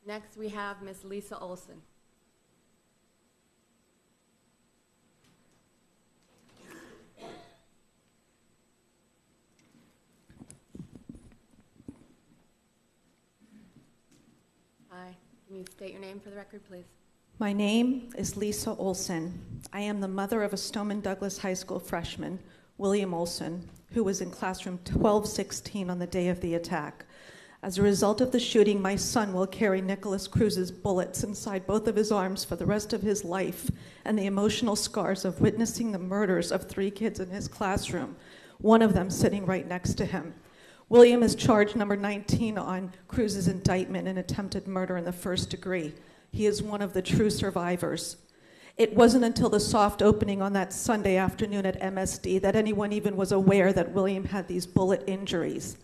Next, we have Ms. Lisa Olson. Hi. Can you state your name for the record, please? My name is Lisa Olson. I am the mother of a Stoneman Douglas High School freshman, William Olson, who was in classroom 1216 on the day of the attack. As a result of the shooting, my son will carry Nicholas Cruz's bullets inside both of his arms for the rest of his life, and the emotional scars of witnessing the murders of 3 kids in his classroom, one of them sitting right next to him. William is charged number 19 on Cruz's indictment in attempted murder in the 1st degree. He is one of the true survivors. It wasn't until the soft opening on that Sunday afternoon at MSD that anyone even was aware that William had these bullet injuries.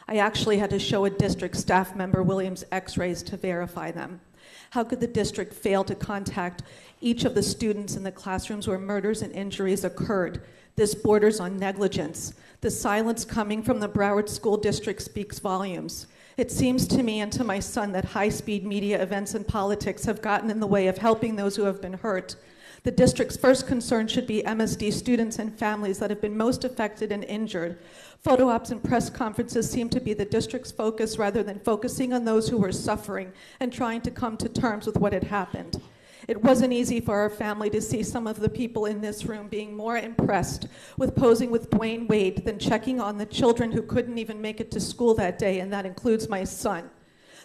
I actually had to show a district staff member William's x-rays to verify them. How could the district fail to contact each of the students in the classrooms where murders and injuries occurred? This borders on negligence. The silence coming from the Broward School District speaks volumes. It seems to me and to my son that high-speed media events and politics have gotten in the way of helping those who have been hurt. The district's first concern should be MSD students and families that have been most affected and injured. Photo ops and press conferences seem to be the district's focus rather than focusing on those who were suffering and trying to come to terms with what had happened. It wasn't easy for our family to see some of the people in this room being more impressed with posing with Dwayne Wade than checking on the children who couldn't even make it to school that day, and that includes my son.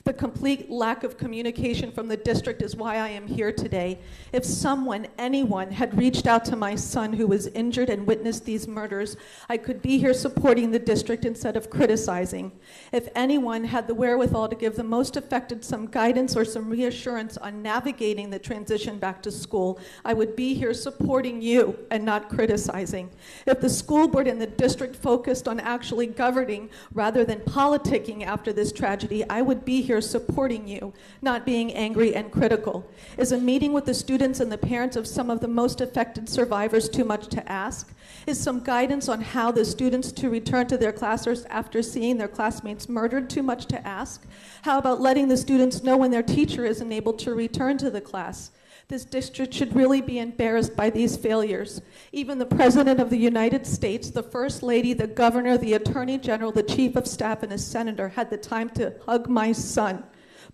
The complete lack of communication from the district is why I am here today. If someone, anyone, had reached out to my son who was injured and witnessed these murders, I could be here supporting the district instead of criticizing. If anyone had the wherewithal to give the most affected some guidance or some reassurance on navigating the transition back to school, I would be here supporting you and not criticizing. If the school board and the district focused on actually governing rather than politicking after this tragedy, I would be here supporting you, not being angry and critical. Is a meeting with the students and the parents of some of the most affected survivors too much to ask? Is some guidance on how the students to return to their classes after seeing their classmates murdered too much to ask? How about letting the students know when their teacher isn't able to return to the class? This district should really be embarrassed by these failures. Even the President of the United States, the First Lady, the Governor, the Attorney General, the Chief of Staff, and a Senator had the time to hug my son,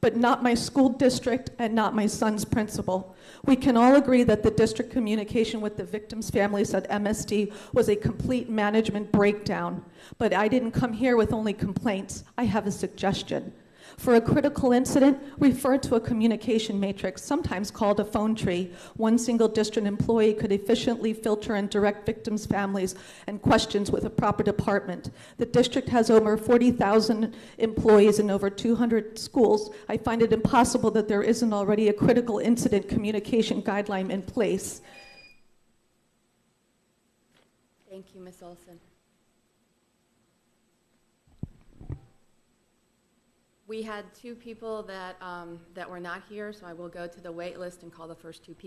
but not my school district and not my son's principal. We can all agree that the district communication with the victims' families at MSD was a complete management breakdown. But I didn't come here with only complaints. I have a suggestion. For a critical incident, refer to a communication matrix, sometimes called a phone tree. One single district employee could efficiently filter and direct victims' families and questions with a proper department. The district has over 40,000 employees in over 200 schools. I find it impossible that there isn't already a critical incident communication guideline in place. Thank you, Ms. Olson. We had 2 people that were not here, so I will go to the wait list and call the first 2 people.